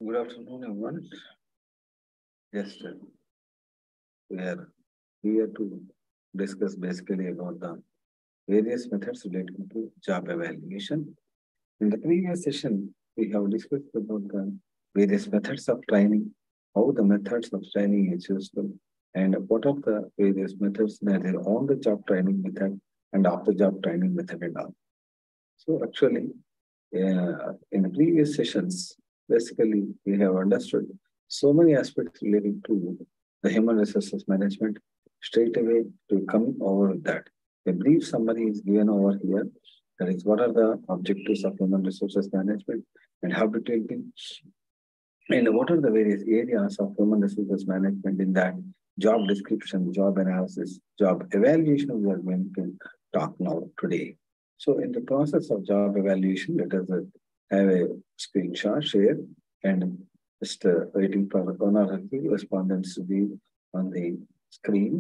Good afternoon, everyone. Yes, we are here to discuss basically about the various methods related to job evaluation. In the previous session, we have discussed about the various methods of training, how the methods of training is useful, and what are the various methods that are on the job training method and off the job training method and all. So actually, in the previous sessions, basically, we have understood so many aspects related to the human resources management. Straight away, to come over that, a brief summary is given over here. That is, what are the objectives of human resources management and how to take them, and what are the various areas of human resources management in that job description, job analysis, job evaluation we are going to talk now today. So in the process of job evaluation, let us have a screenshot share and just waiting for one or two respondents to be on the screen.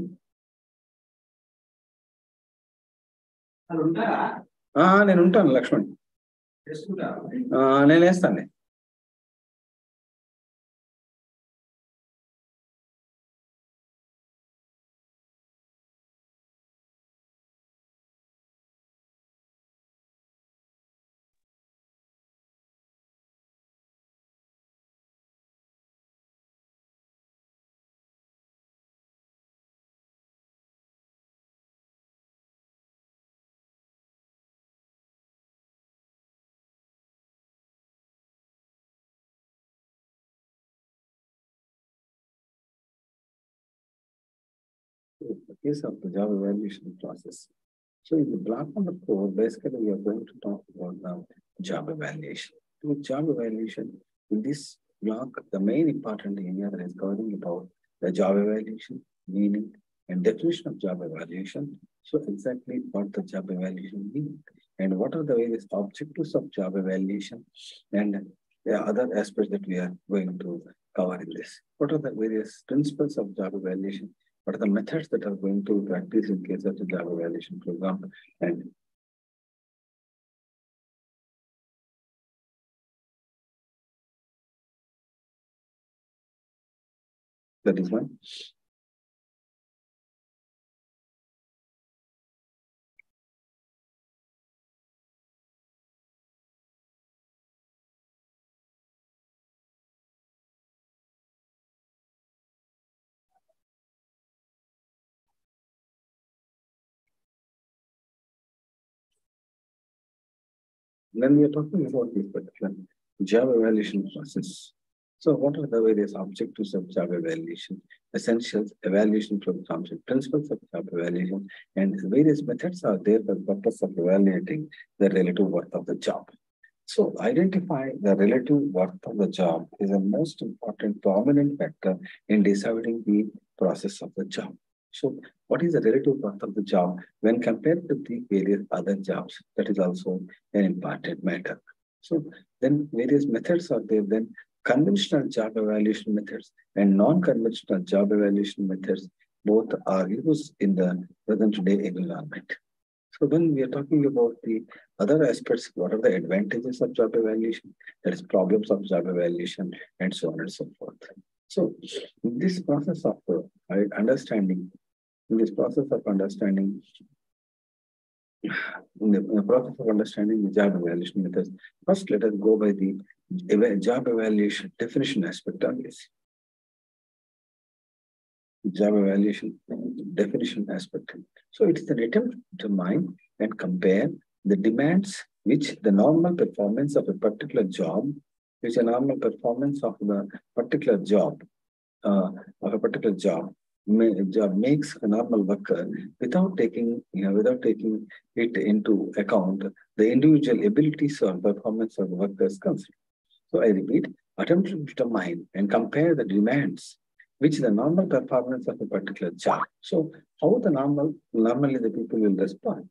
నేను ఉంటాను లక్ష్మణ్ నేను వేస్తాను the case of the job evaluation process. So in the block number 4, basically we are going to talk about now job evaluation. With job evaluation, in this block, the main important area that is covering about the job evaluation, meaning and definition of job evaluation. So exactly what the job evaluation means and what are the various objectives of job evaluation and the other aspects that we are going to cover in this. What are the various principles of job evaluation? What are the methods that are going to practice in case of the job evaluation program? And that is one. When we are talking about this particular job evaluation process, so what are the various objectives of job evaluation, essentials, evaluation programs, and principles of job evaluation, and various methods are there for the purpose of evaluating the relative worth of the job. So identify the relative worth of the job is a most important prominent factor in deciding the process of the job. So what is the relative worth of the job when compared to the various other jobs? That is also an important matter. So then various methods are there. Then conventional job evaluation methods and non-conventional job evaluation methods both are used in the present day environment. So when we are talking about the other aspects, what are the advantages of job evaluation? That is problems of job evaluation and so on and so forth. So in this process of understanding, the job evaluation methods, first let us go by the job evaluation definition aspect on this. Job evaluation definition aspect. So it is an attempt to determine and compare the demands which the normal performance of a particular job, makes a normal worker without taking it into account the individual abilities or performance of the workers concerned. So I repeat, attempt to determine and compare the demands which is the normal performance of a particular job. So how normally the people will respond?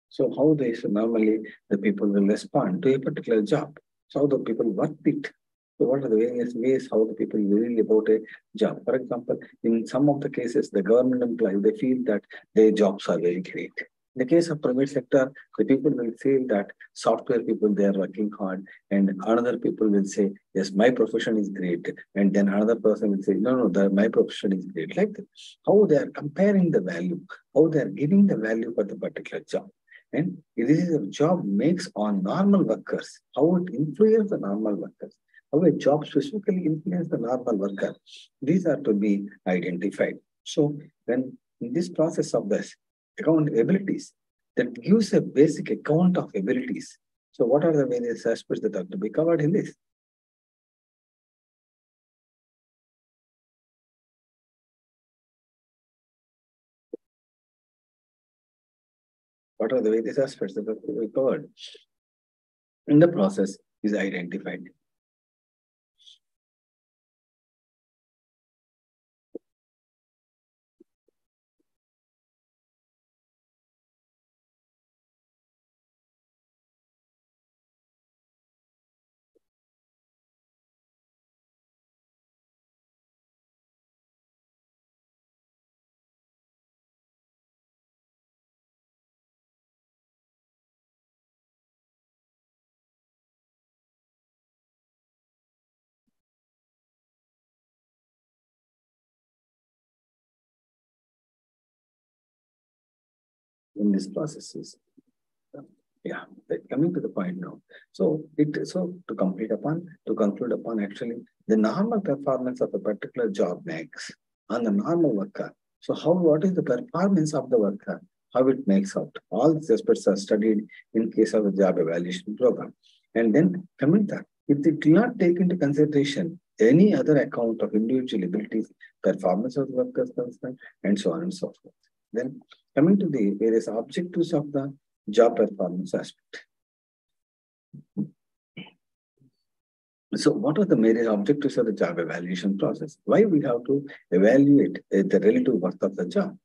So how normally the people will respond to a particular job? So how the people work it? So what are the various ways how the people will about a job? For example, in some of the cases, the government employees, they feel that their jobs are very great. In the case of private sector, the people will feel that software people, they are working hard, and another people will say, yes, my profession is great. And then another person will say, no, no, my profession is great. Like that. How they are comparing the value, how they are giving the value for the particular job. And this is a job makes on normal workers, how it influences the normal workers, how a job specifically influences the normal worker. These are to be identified. So when in this process of this account abilities, that gives a basic account of abilities. So what are the various aspects that are to be covered in this? What are the various aspects that are to be covered? In the process is identified. In these processes. Yeah, coming to the point now. So to conclude upon actually the normal performance of a particular job makes on the normal worker. So what is the performance of the worker? How it makes out? All these aspects are studied in case of the job evaluation program. And then coming to that, if they do not take into consideration any other account of individual abilities, performance of the workers concerned, and so on and so forth. Then coming to the various objectives of the job performance aspect. So what are the major objectives of the job evaluation process? Why we have to evaluate the relative worth of the job?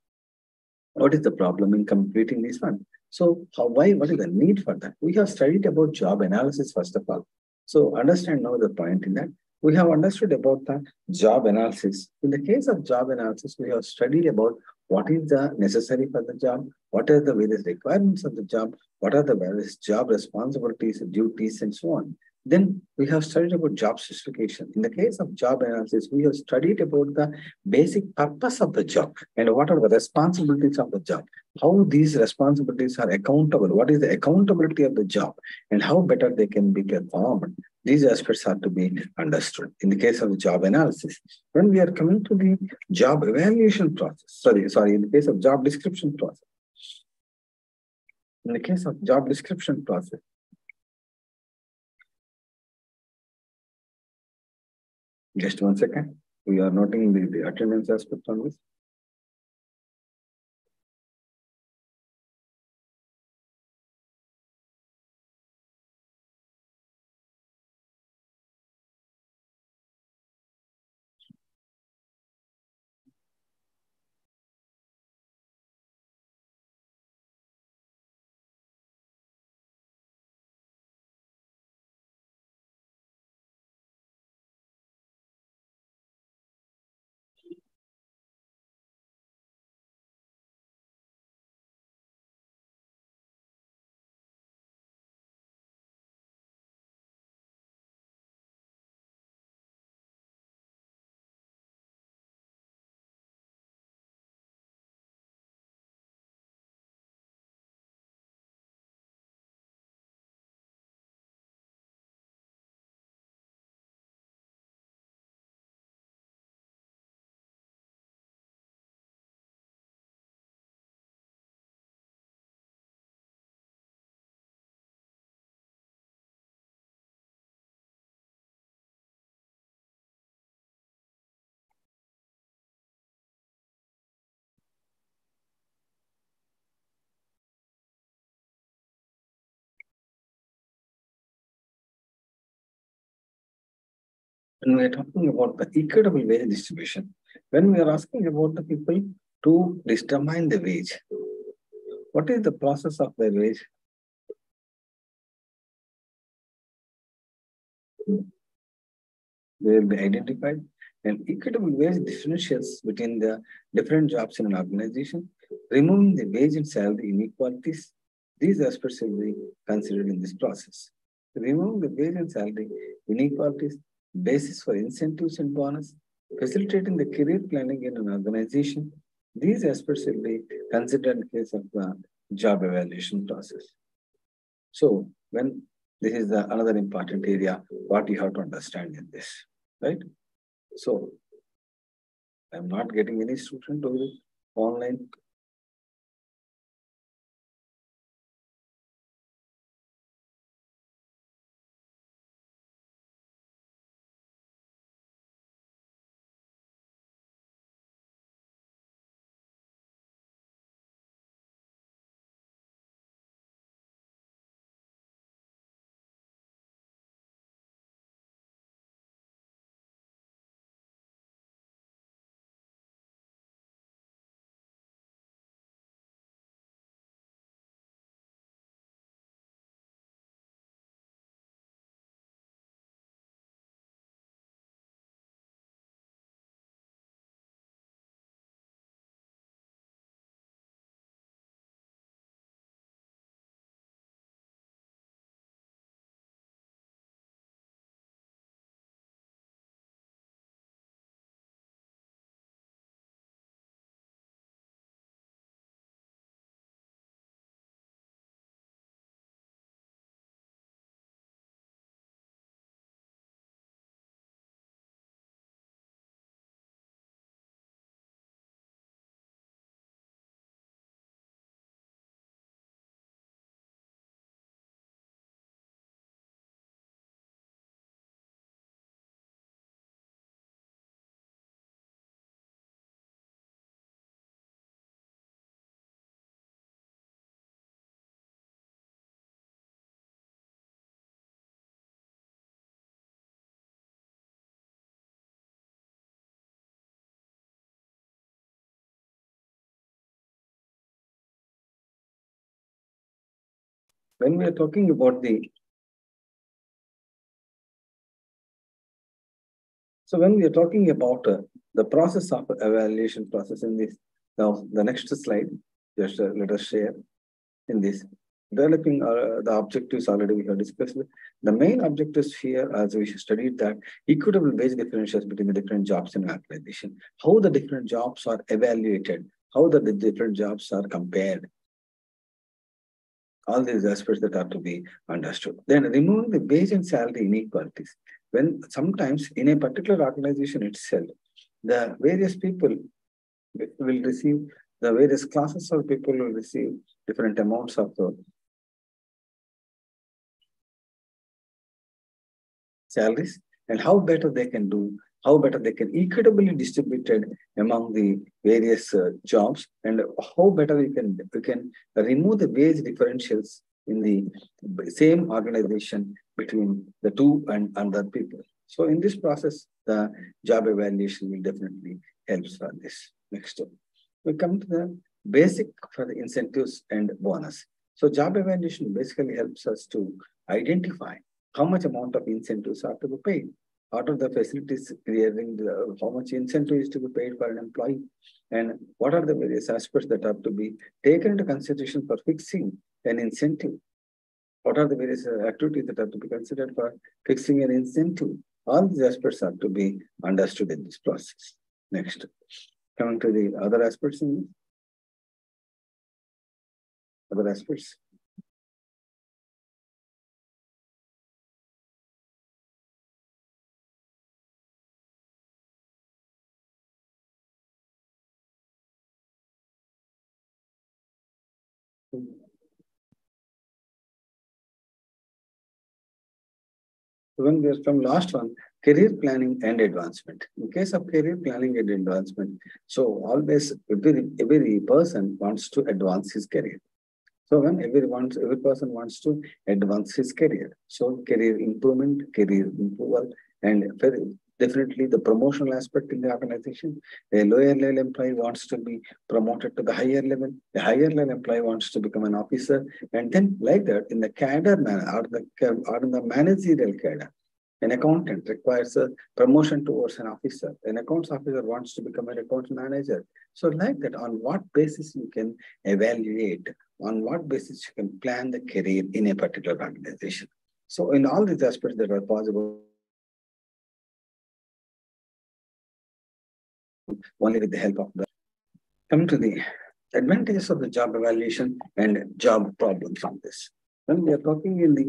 What is the problem in completing this one? So what is the need for that? We have studied about job analysis first of all. So understand now the point in that. We have understood about the job analysis. In the case of job analysis, we have studied about what is the necessary for the job, what are the various requirements of the job, what are the various job responsibilities, duties, and so on. Then we have studied about job specification. In the case of job analysis, we have studied about the basic purpose of the job and what are the responsibilities of the job, how these responsibilities are accountable, what is the accountability of the job, and how better they can be performed. These aspects are to be understood in the case of the job analysis. When we are coming to the job evaluation process, in the case of job description process. In the case of job description process, just 1 second. We are noting the attendance aspect on this. When we are talking about the equitable wage distribution, when we are asking about the people to determine the wage, what is the process of the wage? They will be identified, and equitable wage differentials between the different jobs in an organization Removing the wage and salary inequalities, these aspects will be considered in this process. Removing the wage and salary inequalities, basis for incentives and bonus, facilitating the career planning in an organization, these aspects will be considered in case of the job evaluation process. So when this is another important area, what you have to understand in this, right? So I'm not getting any student over online. When we are talking about the process of evaluation process in this, now the next slide, just let us share in this. Developing the objectives already we have discussed. The main objectives here, as we studied, that equitable wage differentials between the different jobs in an organization, how the different jobs are evaluated, how the different jobs are compared. All these aspects that are to be understood. Then removing the wage and salary inequalities. When sometimes in a particular organization itself, the various people will receive, the various classes of people will receive different amounts of the salaries, and how better they can do, how better they can equitably distributed among the various jobs, and how better we can remove the wage differentials in the same organization between the two and other people. So in this process, the job evaluation will definitely help for this. Next, we come to the basic for the incentives and bonus. So job evaluation basically helps us to identify how much amount of incentives are to be paid. What are the facilities creating, how much incentive is to be paid for an employee, and what are the various aspects that have to be taken into consideration for fixing an incentive. What are the various activities that have to be considered for fixing an incentive? All these aspects have to be understood in this process. Next, coming to the other aspects in this. Other aspects. When we are from last one, career planning and advancement. In case of career planning and advancement, so always every person wants to advance his career. So when every person wants to advance his career. So career improvement, career improval, and definitely the promotional aspect in the organization. A lower level employee wants to be promoted to the higher level. A higher level employee wants to become an officer. And then like that in the cadre manner or in the managerial cadre. An accountant requires a promotion towards an officer. An accounts officer wants to become an accounts manager. So like that, on what basis you can evaluate, on what basis you can plan the career in a particular organization. So in all these aspects that are possible, only with the help of the. Coming to the advantages of the job evaluation and job problems on this. When we are talking in the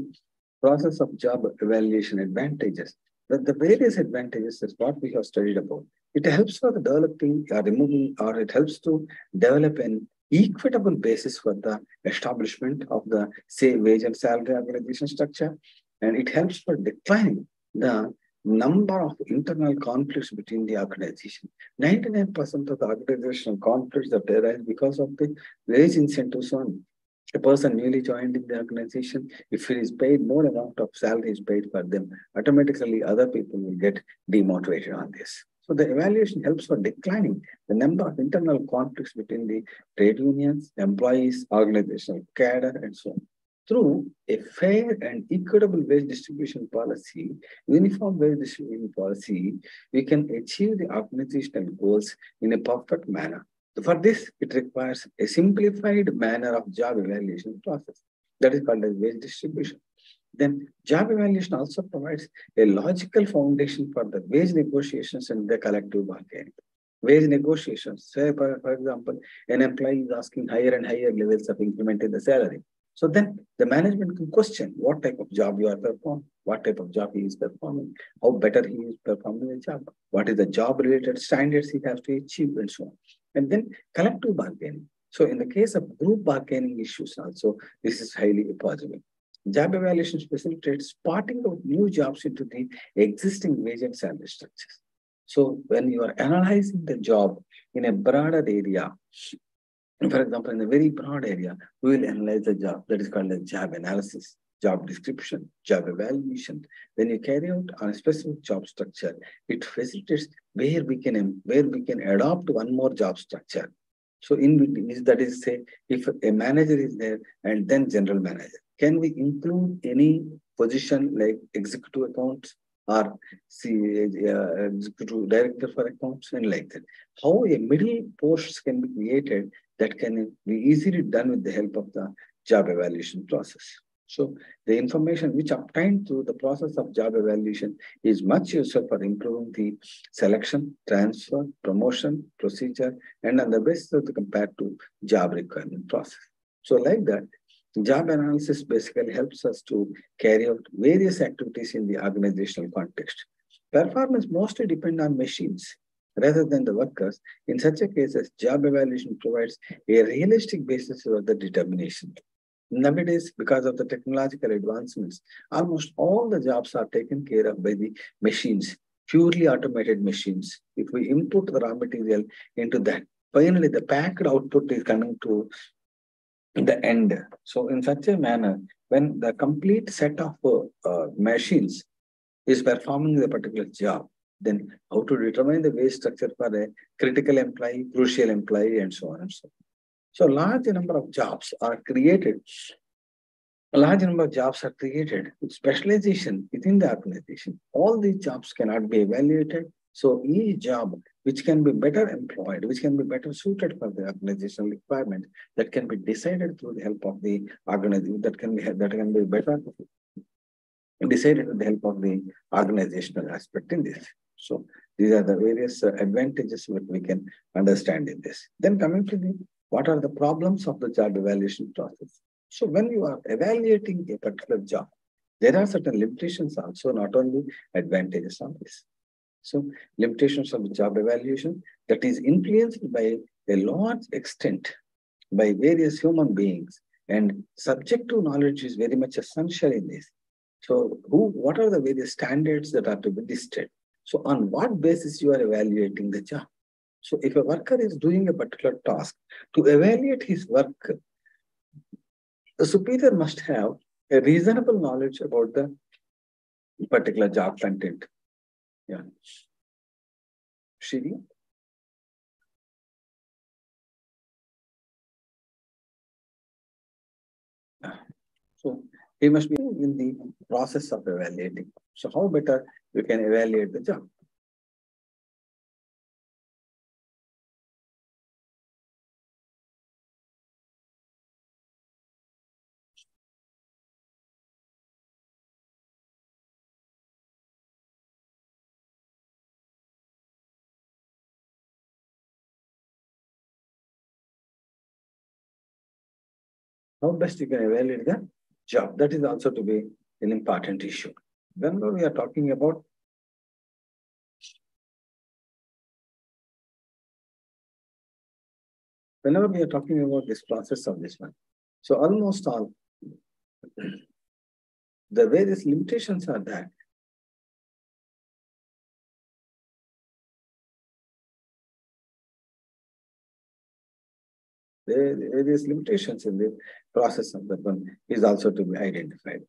process of job evaluation advantages, the various advantages is what we have studied about. It helps for the developing or removing, or it helps to develop an equitable basis for the establishment of the, say, wage and salary organization structure. And it helps for declining the number of internal conflicts between the organization. 99% of the organizational conflicts that arise because of the wage incentives on a person newly joined in the organization. If he is paid more amount of salary is paid for them, automatically other people will get demotivated on this. So the evaluation helps for declining the number of internal conflicts between the trade unions, employees, organizational cadre, and so on. Through a fair and equitable wage distribution policy, uniform wage distribution policy, we can achieve the organizational goals in a perfect manner. For this, it requires a simplified manner of job evaluation process. That is called as wage distribution. Then job evaluation also provides a logical foundation for the wage negotiations and the collective bargaining. Wage negotiations, say for example, an employee is asking higher and higher levels of increment in the salary. So then the management can question what type of job you are performing, what type of job he is performing, how better he is performing the job, what is the job related standards he has to achieve, and so on. And then collective bargaining. So in the case of group bargaining issues also, this is highly possible. Job evaluation facilitates spotting out new jobs into the existing wage and salary structures. So when you are analyzing the job in a broader area, for example, in a very broad area, we will analyze the job. That is called a job analysis, job description, job evaluation. When you carry out on a specific job structure, it facilitates where we can adopt one more job structure. So in that is, say, if a manager is there and then general manager, can we include any position like executive accounts or executive director for accounts and like that? How a middle posts can be created that can be easily done with the help of the job evaluation process. So the information which obtained through the process of job evaluation is much useful for improving the selection, transfer, promotion, procedure, and on the basis of the compared to job requirement process. So like that, job analysis basically helps us to carry out various activities in the organizational context. Performance mostly depend on machines rather than the workers. In such a case, job evaluation provides a realistic basis for the determination. Nowadays, because of the technological advancements, almost all the jobs are taken care of by the machines, purely automated machines. If we input the raw material into that, finally the packed output is coming to the end. So in such a manner, when the complete set of machines is performing the particular job, then how to determine the wage structure for a critical employee, crucial employee, and so on and so on. So large number of jobs are created. A large number of jobs are created with specialization within the organization. All these jobs cannot be evaluated. So each job which can be better employed, which can be better suited for the organizational requirement, that can be decided through the help of the organization, that can be better decided with the help of the organizational aspect in this. So these are the various advantages that we can understand in this. Then coming to the, what are the problems of the job evaluation process? So when you are evaluating a particular job, there are certain limitations also, not only advantages on this. So limitations of the job evaluation that is influenced by a large extent by various human beings, and subjective knowledge is very much essential in this. So what are the various standards that are to be listed? So on what basis you are evaluating the job? So if a worker is doing a particular task, to evaluate his work, the superior must have a reasonable knowledge about the particular job content. Yeah. Shri? So he must be in the process of evaluating. So how better you can evaluate the job? How best you can evaluate the job? That is also to be an important issue. Whenever we are talking about this process of this one, so almost all the various limitations are that the various limitations in the process of that one is also to be identified.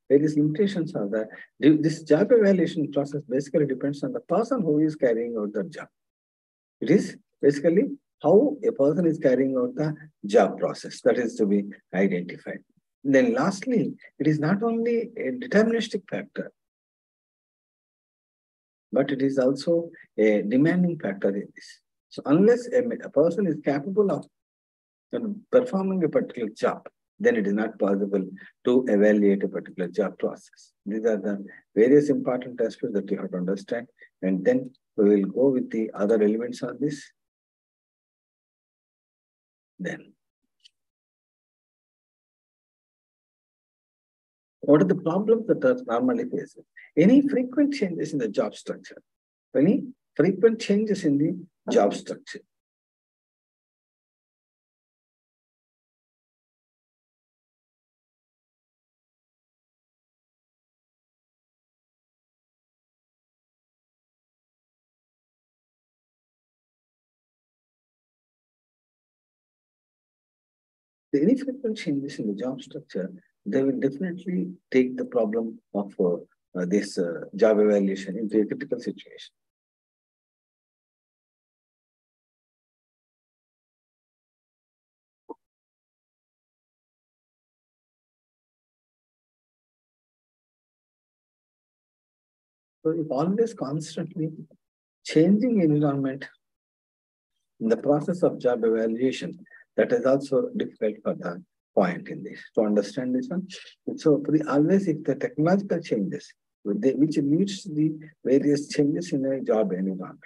Various limitations are that this job evaluation process basically depends on the person who is carrying out the job. It is basically how a person is carrying out the job process that is to be identified. Then lastly, it is not only a deterministic factor, but it is also a demanding factor in this. So unless a person is capable of performing a particular job, then it is not possible to evaluate a particular job process. These are the various important aspects that you have to understand. And then we will go with the other elements on this. Then, what are the problems that are normally faced? Any frequent changes in the job structure. Any frequent changes in the job structure. Any frequent changes in the job structure, they will definitely take the problem of this job evaluation into a critical situation. So if always constantly changing environment in the process of job evaluation, that is also difficult for the point in this. To understand this one, so always if the technological changes, which leads to the various changes in a job environment,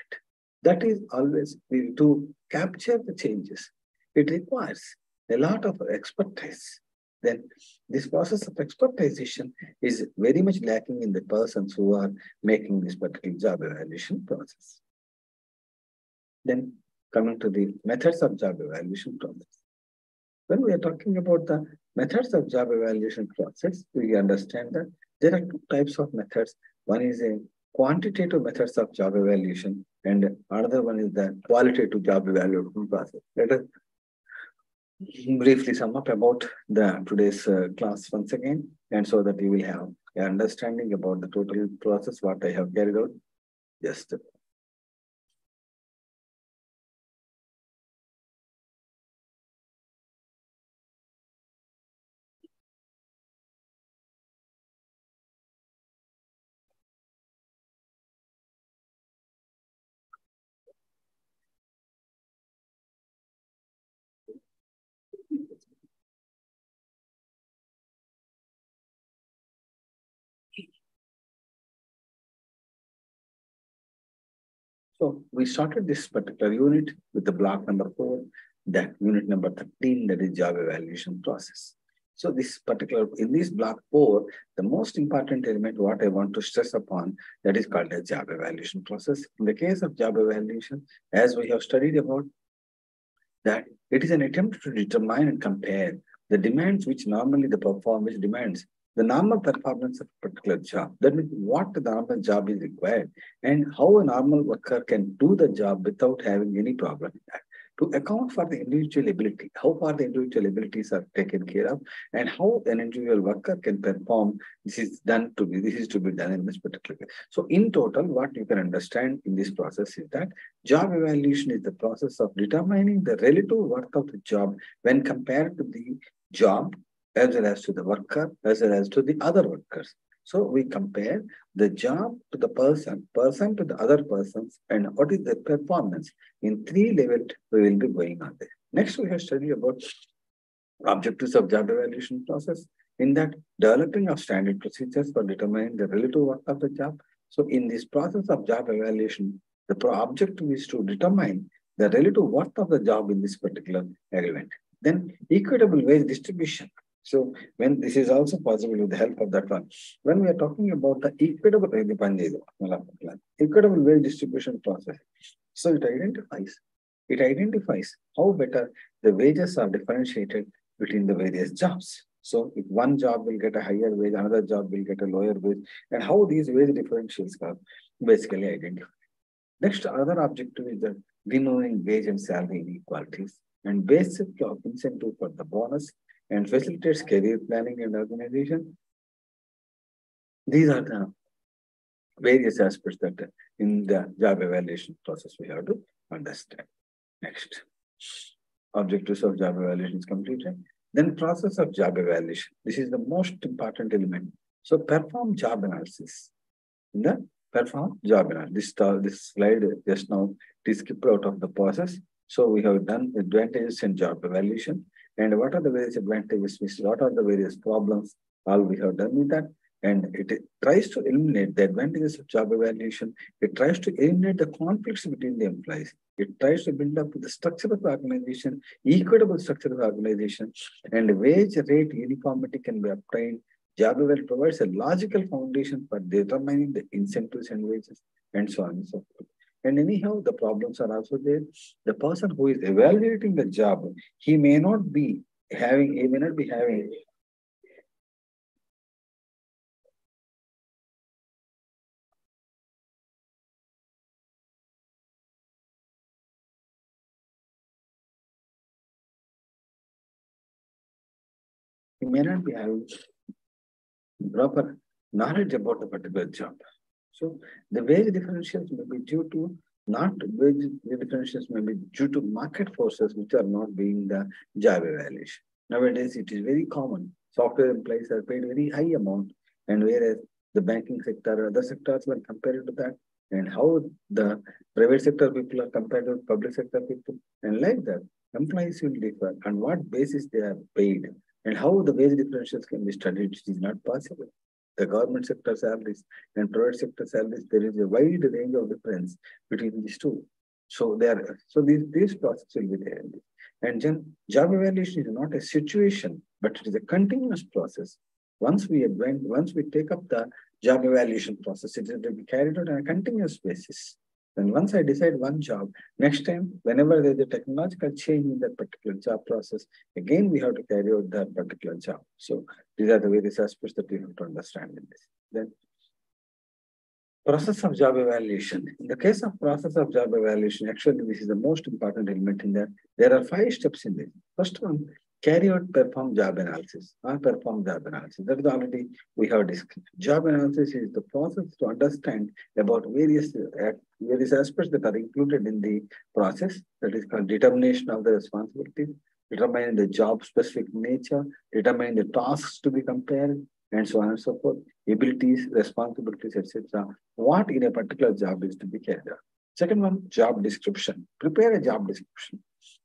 that is always to capture the changes. It requires a lot of expertise. Then this process of expertization is very much lacking in the persons who are making this particular job evaluation process. Then coming to the methods of job evaluation process. When we are talking about the methods of job evaluation process, we understand that there are two types of methods. One is a quantitative methods of job evaluation, and another one is the qualitative job evaluation process. Let us briefly sum up about the today's class once again, and so that you will have an understanding about the total process what I have carried out. Just so we started this particular unit with the block number 4, that unit number 13, that is job evaluation process. So in this block 4, the most important element what I want to stress upon, that is called a job evaluation process. In the case of job evaluation, as we have studied about, that it is an attempt to determine and compare the demands which normally the performance demands the normal performance of a particular job. That means what the normal job is required and how a normal worker can do the job without having any problem in that. To account for the individual ability, how far the individual abilities are taken care of, and how an individual worker can perform. This is to be done in this particular way. So, in total, what you can understand in this process is that job evaluation is the process of determining the relative worth of the job when compared to the job as well as to the worker, as well as to the other workers. So we compare the job to the person to the other persons, and what is the performance. In three levels, we will be going on there. Next, we have studied about objectives of job evaluation process. In that, developing of standard procedures for determining the relative worth of the job. So in this process of job evaluation, the objective is to determine the relative worth of the job in this particular element. Then equitable wage distribution. So when this is also possible with the help of that one. When we are talking about the equitable wage distribution process, so it identifies how better the wages are differentiated between the various jobs. So if one job will get a higher wage, another job will get a lower wage, and how these wage differentials are basically identified. Next, other objective is the removing wage and salary inequalities and basic incentive for the bonus and facilitates career planning and organization. These are the various aspects that in the job evaluation process we have to understand. Next, objectives of job evaluation is completed. Then process of job evaluation. This is the most important element. So perform job analysis. In the perform job analysis. This slide just now is skipped out of the process. So we have done advantages in job evaluation. And what are the various advantages? What are the various problems? All we have done with that. And it tries to eliminate the advantages of job evaluation. It tries to eliminate the conflicts between the employees. It tries to build up the structure of the organization, equitable structure of the organization, and wage rate uniformity can be obtained. Job evaluation provides a logical foundation for determining the incentives and wages, and so on and so forth. And anyhow, the problems are also there. The person who is evaluating the job, he may not be having. He may not be having proper knowledge about the particular job. So the wage differentials may be due to wage differentials may be due to market forces which are not being the job evaluation. Nowadays, it is very common. Software employees are paid very high amount, and whereas the banking sector or other sectors when compared to that, and how the private sector people are compared to public sector people, and like that, employees will differ on what basis they are paid, and how the wage differentials can be studied, which is not possible. The government sector salaries and private sector salaries, there is a wide range of difference between these two. So these processes will be there. And then job evaluation is not a situation, but it is a continuous process. Once we take up the job evaluation process, it is to be carried out on a continuous basis. And once I decide one job, next time, whenever there is a technological change in that particular job process, again, we have to carry out that particular job. So these are the various aspects that we have to understand in this. Then process of job evaluation. In the case of process of job evaluation, actually, this is the most important element in that. There are 5 steps in this. First one, carry out perform job analysis. Perform job analysis. That is already we have discussed. Job analysis is the process to understand about various aspects that are included in the process. That is called determination of the responsibilities, determining the job specific nature, determining the tasks to be compared, and so on and so forth, abilities, responsibilities, etc. What in a particular job is to be carried out. Second one, job description. Prepare a job description.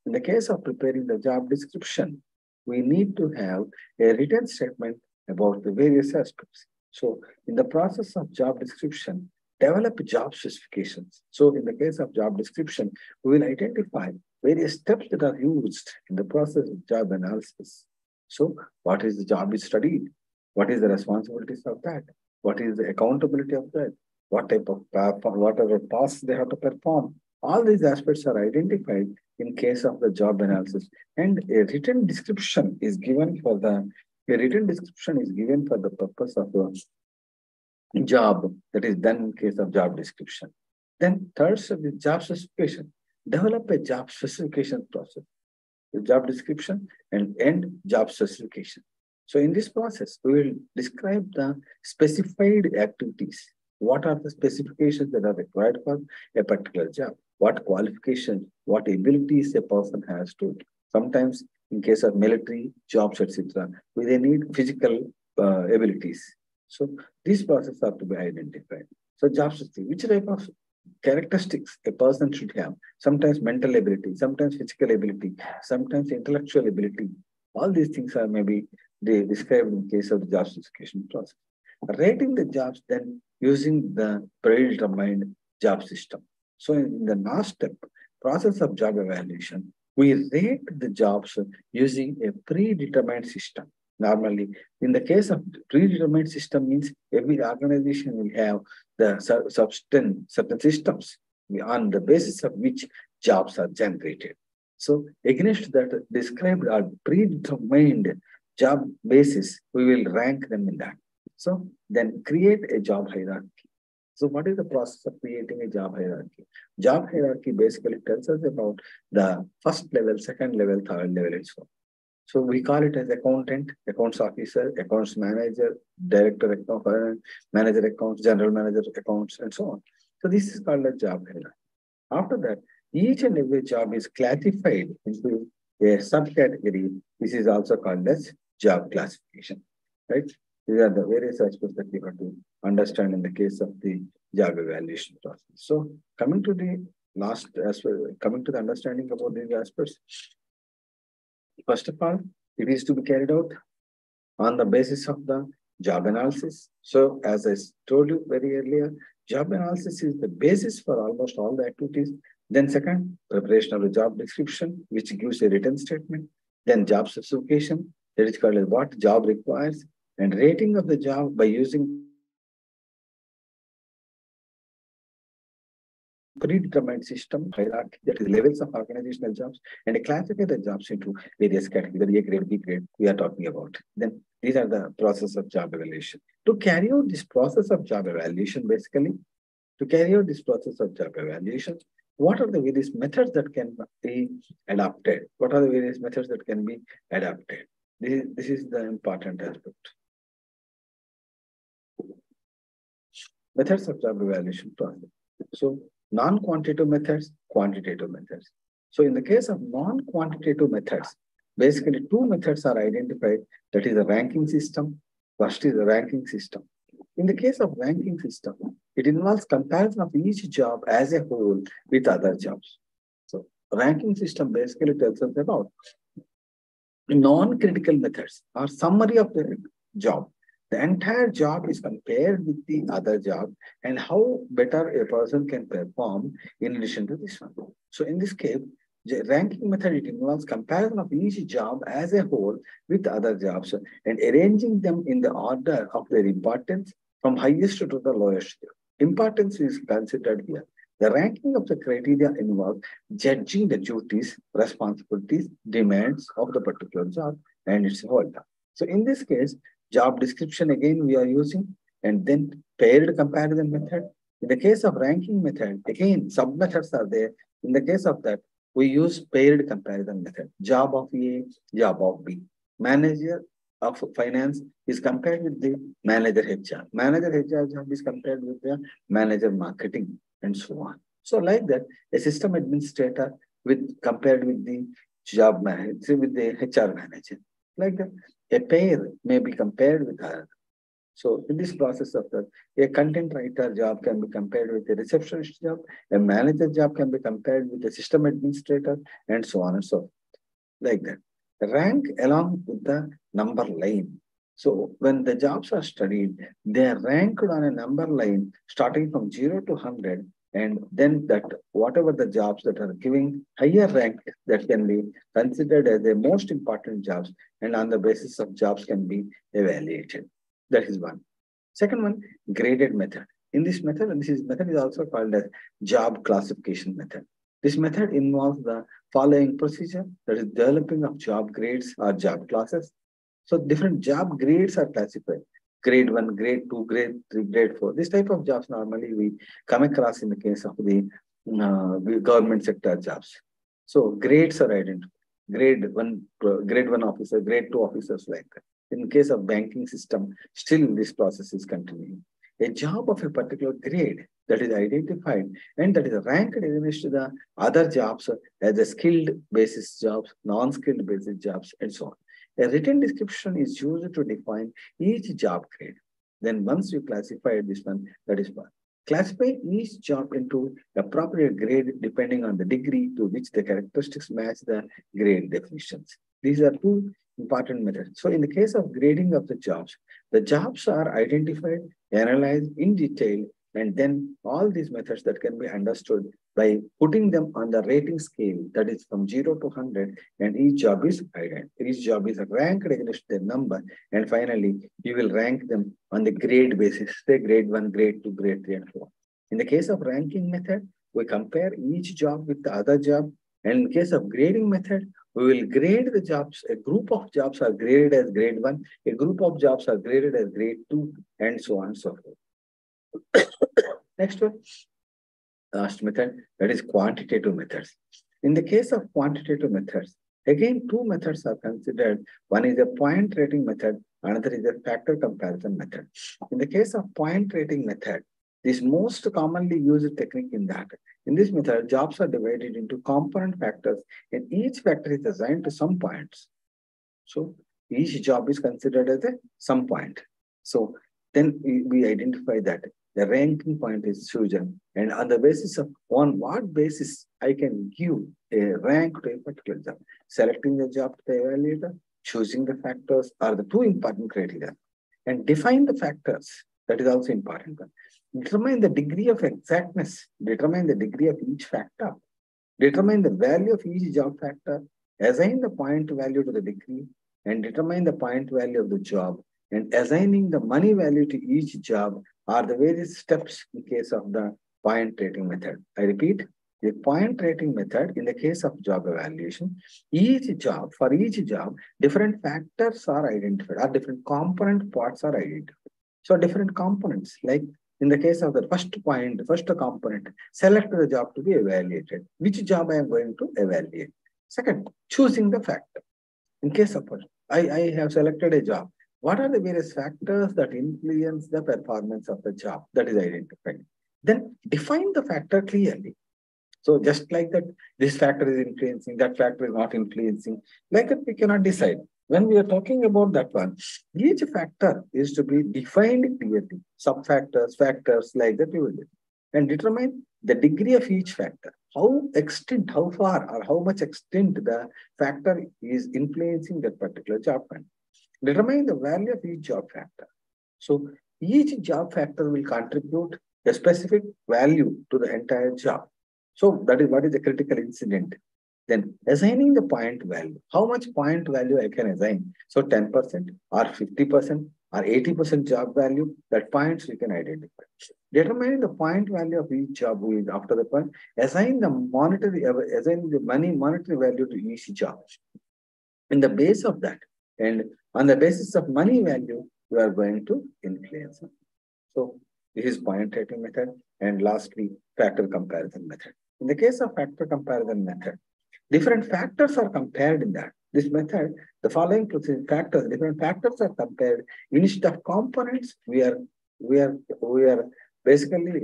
In the case of preparing the job description, we need to have a written statement about the various aspects. So in the process of job description, develop job specifications. So in the case of job description, we will identify various steps that are used in the process of job analysis. So what is the job is studied? What is the responsibilities of that? What is the accountability of that? What type of whatever tasks they have to perform? All these aspects are identified in case of the job analysis, and a written description is given for the A written description is given for the purpose of a job that is done in case of job description. Then third step is job specification. Develop a job specification process. The job description and end job specification. So in this process, we will describe the specified activities. What are the specifications that are required for a particular job? What qualifications, what abilities a person has to. Sometimes in case of military jobs, etc., they need physical abilities. So these processes are to be identified. So job specification, which type of characteristics a person should have. Sometimes mental ability, sometimes physical ability, sometimes intellectual ability. All these things are maybe they described in case of the job specification process. Rating the jobs then using the predetermined job system. So in the last step, process of job evaluation, we rate the jobs using a predetermined system. Normally, in the case of predetermined system means every organization will have the certain systems on the basis of which jobs are generated. So against that described or predetermined job basis, we will rank them in that. So then create a job hierarchy. So what is the process of creating a job hierarchy? Job hierarchy basically tells us about the first level, second level, third level, and so on. So we call it as accountant, accounts officer, accounts manager, director account, manager accounts, general manager accounts, and so on. So this is called a job hierarchy. After that, each and every job is classified into a subcategory. This is also called as job classification, right? These are the various aspects that we have to understand in the case of the job evaluation process. So coming to the last aspect, coming to the understanding about these aspects, first of all, it is to be carried out on the basis of the job analysis. So as I told you very earlier, job analysis is the basis for almost all the activities. Then second, preparation of the job description, which gives a written statement. Then job specification, that is called as what job requires, and rating of the job by using predetermined system hierarchy, that is levels of organizational jobs, and classify the jobs into various categories, A grade, B grade, we are talking about. Then these are the process of job evaluation. To carry out this process of job evaluation, basically, to carry out this process of job evaluation, what are the various methods that can be adapted? What are the various methods that can be adapted? This is the important aspect. Methods of job evaluation process. So non-quantitative methods, quantitative methods. So in the case of non-quantitative methods, basically two methods are identified. That is the ranking system. First is the ranking system. In the case of ranking system, it involves comparison of each job as a whole with other jobs. So ranking system basically tells us about non-critical methods or summary of the job. The entire job is compared with the other job and how better a person can perform in addition to this one. So in this case, the ranking method, it involves comparison of each job as a whole with other jobs and arranging them in the order of their importance from highest to the lowest. Importance is considered here. The ranking of the criteria involves judging the duties, responsibilities, demands of the particular job and its holder. So in this case, job description again we are using, and then paired comparison method. In the case of ranking method, again sub-methods are there. In the case of that, we use paired comparison method. Job of A, job of B. Manager of finance is compared with the manager HR. Manager HR job is compared with the manager marketing and so on. So like that, a system administrator compared with the job manager, with the HR manager. Like that, a pair may be compared with her. So in this process of that, a content writer job can be compared with a receptionist job, a manager job can be compared with a system administrator, and so on and so forth. Like that. Rank along with the number line. So when the jobs are studied, they are ranked on a number line starting from 0 to 100, and then that whatever the jobs that are giving higher rank, that can be considered as the most important jobs, and on the basis of jobs can be evaluated. That is one. Second one, graded method. In this method, and this method is also called as job classification method. This method involves the following procedure, that is developing of job grades or job classes. So different job grades are classified. Grade 1, grade 2, grade 3, grade 4. This type of jobs normally we come across in the case of the government sector jobs. So grades are identified. Grade 1 officer, grade 2 officers like that. In case of banking system, still this process is continuing. A job of a particular grade that is identified and that is ranked against the other jobs as a skilled basis jobs, non-skilled basis jobs, and so on. A written description is used to define each job grade. Then once you classify this one, that is one. Classify each job into appropriate grade depending on the degree to which the characteristics match the grade definitions. These are two important methods. So in the case of grading of the jobs are identified, analyzed in detail, and then all these methods that can be understood by putting them on the rating scale, that is from 0 to 100, and each job is identified. Each job is ranked against their number, and finally, you will rank them on the grade basis, say grade 1, grade 2, grade 3, and 4. In the case of ranking method, we compare each job with the other job, and in case of grading method, we will grade the jobs. A group of jobs are graded as grade 1, a group of jobs are graded as grade 2, and so on and so forth. Next one, last method, that is quantitative methods. In the case of quantitative methods, again, two methods are considered. One is a point rating method, another is a factor comparison method. In the case of point rating method, this most commonly used technique in that. In this method, jobs are divided into component factors, and each factor is assigned to some points. So each job is considered as a sum point. So then we identify that the ranking point is chosen, and on the basis of on what basis I can give a rank to a particular job. Selecting the job to the evaluator, choosing the factors are the two important criteria. And define the factors, that is also important. Determine the degree of exactness, determine the degree of each factor, determine the value of each job factor, assign the point value to the degree, and determine the point value of the job, and assigning the money value to each job are the various steps in case of the point rating method. I repeat, the point rating method in the case of job evaluation, for each job, different factors are identified, or different component parts are identified. So different components, like in the case of the first component, select the job to be evaluated. Which job I am going to evaluate? Second, choosing the factor. In case of I have selected a job, what are the various factors that influence the performance of the job? That is identified. Then define the factor clearly. So just like that, this factor is influencing, that factor is not influencing. Like that, we cannot decide. When we are talking about that one, each factor is to be defined clearly. Sub-factors, factors, like that we will do. And determine the degree of each factor. How far or how much extent the factor is influencing that particular job factor. Determine the value of each job factor. So each job factor will contribute a specific value to the entire job. So that is what is the critical incident. Then assigning the point value. How much point value I can assign? So 10% or 50% or 80% job value, that points we can identify. Determining the point value of each job after the point, assign the monetary value to each job. In the base of that, and on the basis of money value, we are going to influence. So this is point rating method. And lastly, factor comparison method. In the case of factor comparison method, different factors are compared in that. This method, the following factors, different factors are compared. Instead of components, we are basically,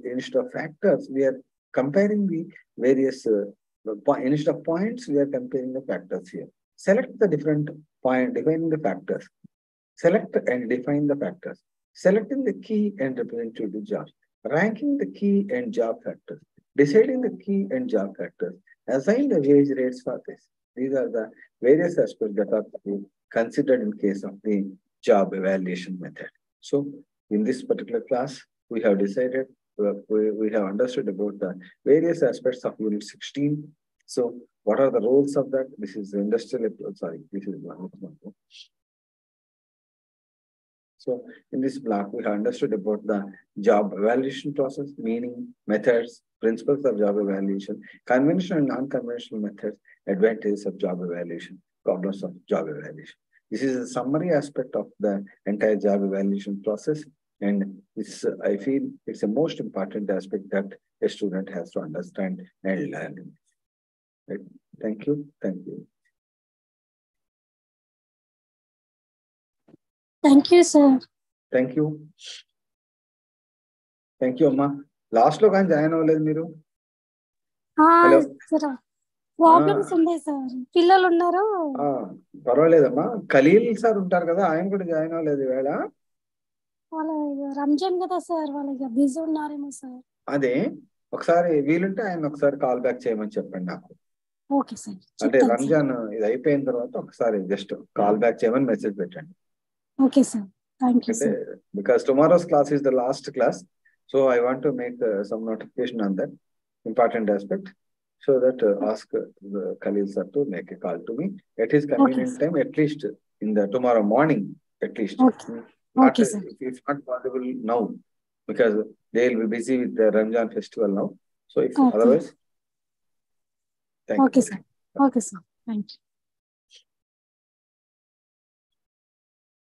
instead of factors, we are comparing the various, instead of points, we are comparing the factors here. Select the different point, defining the factors. Select and define the factors. Selecting the key and representative jobs. Ranking the key and job factors. Deciding the key and job factors. Assign the wage rates for this. These are the various aspects that are to be considered in case of the job evaluation method. So in this particular class, we have decided, we have understood about the various aspects of Unit 16. So what are the roles of that? This is industrial, this is one. So in this block, we have understood about the job evaluation process, meaning, methods, principles of job evaluation, conventional and non-conventional methods, advantages of job evaluation, problems of job evaluation. This is a summary aspect of the entire job evaluation process. And this, I feel it's the most important aspect that a student has to understand and learn. Right? Thank you. Thank you. Thank you, sir. Thank you. Thank you, Amma. Last lo kan join avaledu meeru. Hello. Sir. Problems ఉన్నాయి sir, పిల్లలు ఉన్నారు. పర్వాలేదమ్మా. Khaleel sir ఉంటారు కదా, ఆయన కూడా join అవ్వలేదు వేళ. వాళ్ళ రంజాన్ కదా సార్, వాళ్ళకి బిజీ ఉన్నారేమో సార్. అదే ఒకసారి వీలుంటే ఆయన ఒకసారి కాల్ బ్యాక్ చేయమని చెప్పండి నాకు. Okay sir. అంటే రంజాన్ ఇది అయిపోయిన తర్వాత ఒకసారి జస్ట్ కాల్ బ్యాక్ చేయమని మెసేజ్ పెట్టండి. Okay sir. Thank you sir. Because tomorrow's class is the last class, so I want to make some notification on that important aspect, so that ask Khalil sir to make a call to me at his convenient time, at least in the tomorrow morning, at least. Okay, sir. If not possible now, because they will be busy with the Ramzan festival now. So if otherwise, thank you. Okay, sir. Okay, sir. Thank you.